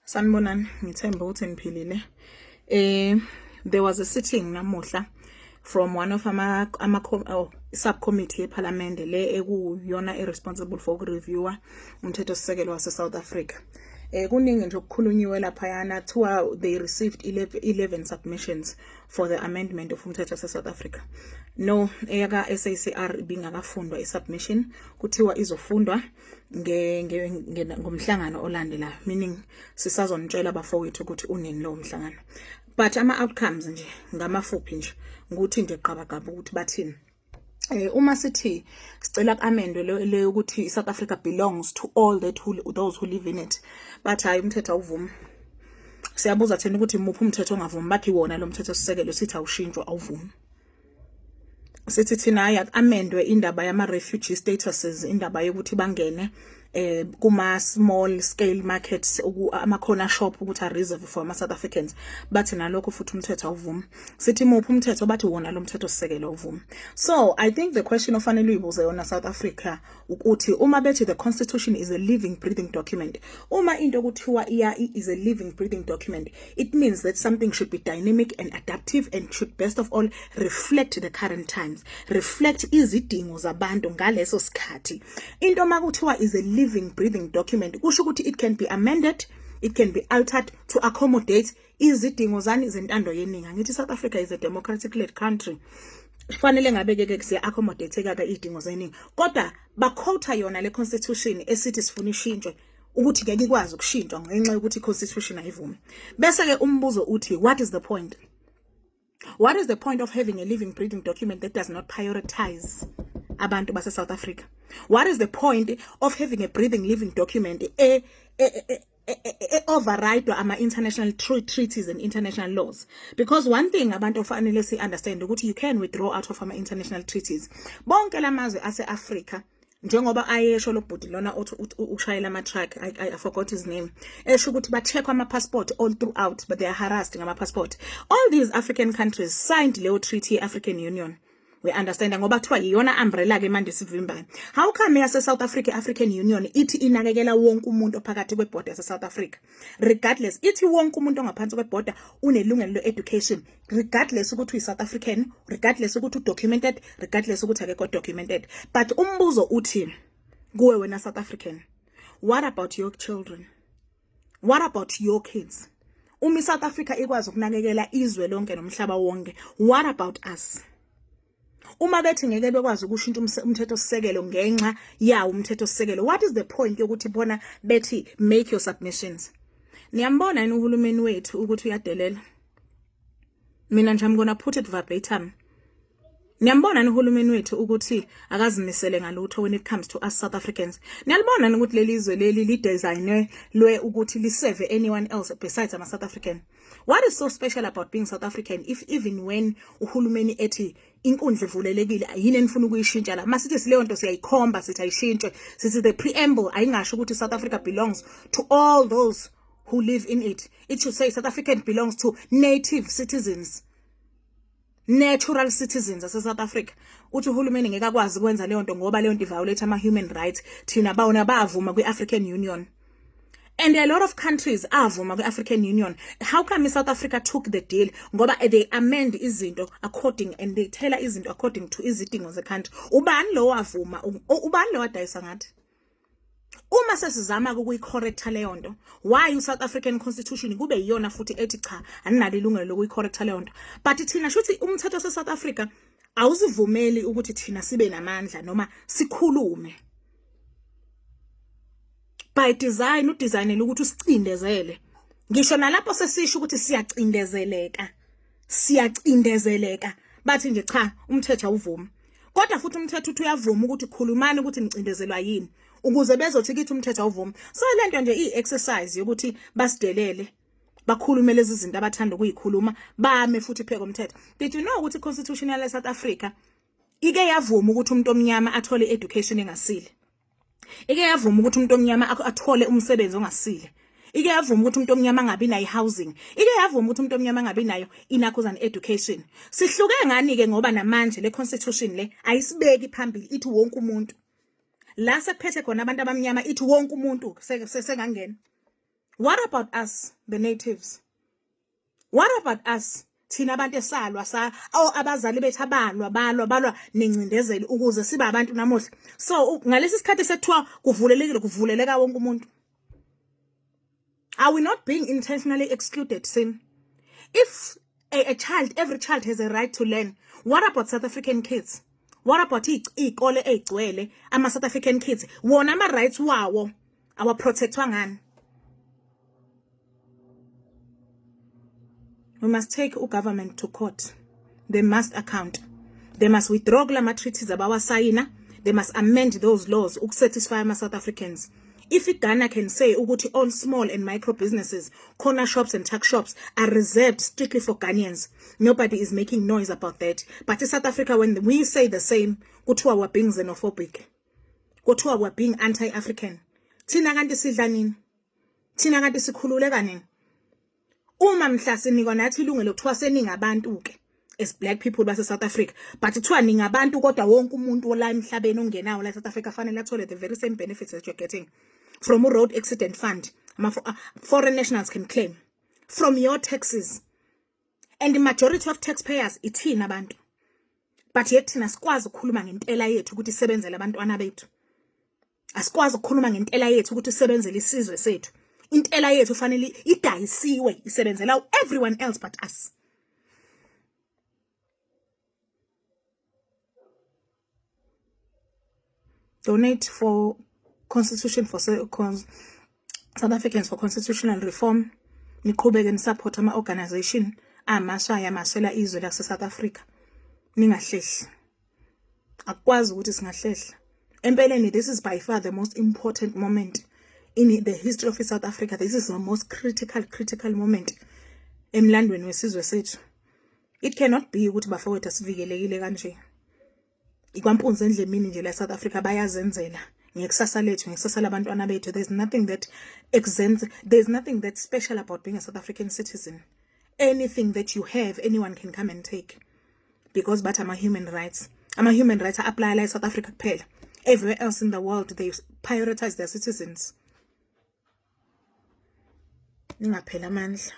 Sanibonani, ngithemba ukuthi niphilile. There was a sitting namuhla from one of subcommittee eParliament le ekuyona responsible for reviewer umthethosisekelo wase South Africa. Kuningi nje okukhulunyiwe laphayana kuthiwa they received 11 submissions for the amendment of umthetho wase South Africa. No, eyaka SACR bingakafundwa isubmission, kuthiwa izofundwa ngomhlangano olandelayo, meaning sisazonitshela bafowethu ukuthi unini lo mhlangano. But outcomes nje ngamafuphi nje ukuthi nje qabaqaba ukuthi bathini. Uma sithi sicela kuamendwe le ukuthi South Africa belongs to all those who live in it, but hayi umthetho awuvumi. Siyabuza thina ukuthi muphi umthetho ongavumi, bathi wona lo mthetho sisekelo sithi awushintshwa awuvumi. Sithi thina amendwe indaba yama refugee statuses, indaba yokuthi bangene kuma small scale markets ama corner shop ukuthi a reserve for ama South Africans, bathi nalokho futhi umthetho awuvumi. Sithi muphi umthetho, bathi wona lo mthetho sisekelo awuvumi. So I think the question ofanele uyibuze yona South Africa ukuthi uma bethi the constitution is a living breathing document, uma into kuthiwa is a living breathing document, it means that something should be dynamic and adaptive and should best of all reflect the current times, reflect izidingo zabantu ngaleso sikhathi. Into makuthiwa is a living breathing document kusho ukuthi it can be amended, it can be altered to accommodate izidingo zani zentando yeningi. Ngithi South Africa is a democratic led country, fanele ngabeke siya accommodate kaka izidingo zeningi, kodwa baquota yona le constitution esithi sifuna ishintshwe ukuthi ngeke ikwazi ukushintshwa ngenxa yokuthi constitution ayivumi. Bese ke umbuzo uthi what is the point? What is the point of having a living breathing document that does not prioritize abantu base South Africa? What is the point of having a breathing living document override ama international treaties and international laws? Because one thing abantu fanele si understand ukuthi you can withdraw out of ama international treaties. Bonke lamazwe ase Africa njengoba ayesho lo bhudi lona ushayela ama truck, I forgot his name, esho ukuthi ba check ama passport all throughout, but they are harassed ngama passport. All these African countries signed Leo Treaty African Union. We understand ngoba kuthiwa yiyona umbrella ke manje sivimbayo. How come yase South Africa African Union ithi inakekela wonke umuntu ophakathi kweborder yase South Africa, regardless ithi wonke umuntu ongaphansi kweborder unelungelo le education, regardless ukuthi uyi South African, regardless ukuthi udocumented, regardless ukuthi akekho documented. But umbuzo uthi kuwe wena South African, what about your children? What about your kids? South Africa ikwazi ukunakekela izwe lonke nomhlaba wonke, what about us? Uma bethi ngeke bekwazi ukushintsha umthetho sisekelo ngenxa yawo umthetho sisekelo, what is the point yokuthi bona bethi make your submissions? Niyambona yini uhulumeni wethu ukuthi uyadelela? Mina nje I'm gonna put it verbatim. Niyambona yini uhulumeni wethu ukuthi akazimisele ngalutho when it comes to us South Africans? Niyalibona yini ukuthi leli izwe leli li designwe lwe ukuthi li serve anyone else besides ama South African? What is so special about being South African if even when uhulumeni ethi inkundla ivulelekile ayini enifuna ukuyishintsha la, masithi sileyo nto siyayikhomba sithi ayishintshwe, sithi the preamble ayingasho ukuthi South Africa belongs to all those who live in it. It should say South African belongs to native citizens, natural citizens ase South Africa. Uthi uhulumeni ngeke akwazi kwenza leyo nto ngoba leyo nto violate ama human rights thina bawona bavuma kwi-African Union. And a lot of countries avuma kwi-African Union. How come South Africa took the deal? Ngoba they amend izinto according and they tell izinto according to izidingo ze country. Ubani lo wavuma? Ubani lo wadayisa ngathi? Uma sesizama ukuyicorrecta leyo nto, why uSouth African Constitution kube yiyona futhi ethi cha aninalo ilungelo lokuyicorrecta leyo nto? But thina shuthi umthetho wase South Africa awuzivumeli ukuthi thina sibe namandla noma sikhulume. By design udesignele ukuthi usicindezele. Ngisho nalapho sesisho ukuthi siyacindezeleka, bathi nje cha umthetho awuvumi. Kodwa futhi umthetho uthi uyavuma ukuthi khulumani ukuthi nicindezelwa yini ukuze bezothi kithi umthetho awuvumi. So lento nje i-exercise yokuthi basidelele bakhulume lezi zinto abathanda ukuyikhuluma bame futhi pheko umthetho. Did you know ukuthi constitution ya South Africa ike yavuma ukuthi umuntu omnyama athole education engasile? Ike yavuma ukuthi umuntu omnyama athole umsebenzi ongasile. Ike yavuma ukuthi umuntu omnyama angabi nayo housing. Ike yavuma ukuthi umuntu omnyama angabi nayo inakhuzana education. Sihluke ngani ke ngoba namanje le constitution le ayisibeki phambili ithi wonke umuntu. La sekuphethe khona abantu abamnyama ithi wonke umuntu sengangena. What about us, the natives? What about us? Thina abantu esalwa abazali bethu balwa nencindezeli ukuze sibe abantu namuhla. So ngalesi sikhathi sethiwa kuvuleleka wonke umuntu. Are we not being intentionally excluded, Sin? If every child has a right to learn, what about South African kids? What about ikole egcwele ama South African kids? Wona ama rights wawo awaprotectwa ngani? We must take government to court. They must account. They must withdraw glama treaties abawasayina. They must amend those laws to satisfy my South Africans. If Ghana can say ukuthi all small and micro businesses, corner shops and tuck shops are reserved strictly for Ghanaians, nobody is making noise about that. But in South Africa, when we say the same, kuthiwa we're being xenophobic, kuthiwa we're being anti-African. Thina kanti sidla nini? Thina kanti sikhululeka nini? Uma mhla sinikwa nathi ilungelo kuthiwa seningabantu ke as black people base South Africa, but kuthiwa ningabantu kodwa wonke umuntu ola emhlabeni ongenawo la South Africa fanele athole the very same benefits that you're getting from a road accident fund. Foreign nationals can claim from your taxes, and the majority of taxpayers ithina abantu. But yet thina sikwazi ukukhuluma ngentela yethu ukuthi isebenzele abantwana bethu. Asikwazi ukukhuluma ngentela yethu ukuthi isebenzele isizwe sethu. Intela yethu fanele idayisiwe isebenzela everyone else but us. Donate for Constitution for South Africans for constitutional reform. Niqhubeke support ama organization amashaya masela izwe la South Africa. Ningahlehli. Akwazi ukuthi singahlehla. Empeleni, this is by far the most important moment in the history of South Africa. This is the most critical moment emlandweni wesizwe sethu. It cannot be ukuthi bafowethu sivikelekile kanje. Ikwampunze endlemini nje la South Africa bayazenzela ngekusasa lethu, ngekusasa labantwana bethu. There's nothing that exempts, there's nothing that special about being a South African citizen. Anything that you have, anyone can come and take, because but ama human rights apply like South Africa kuphela. Everywhere else in the world they prioritize their citizens. Ningaphela amandla.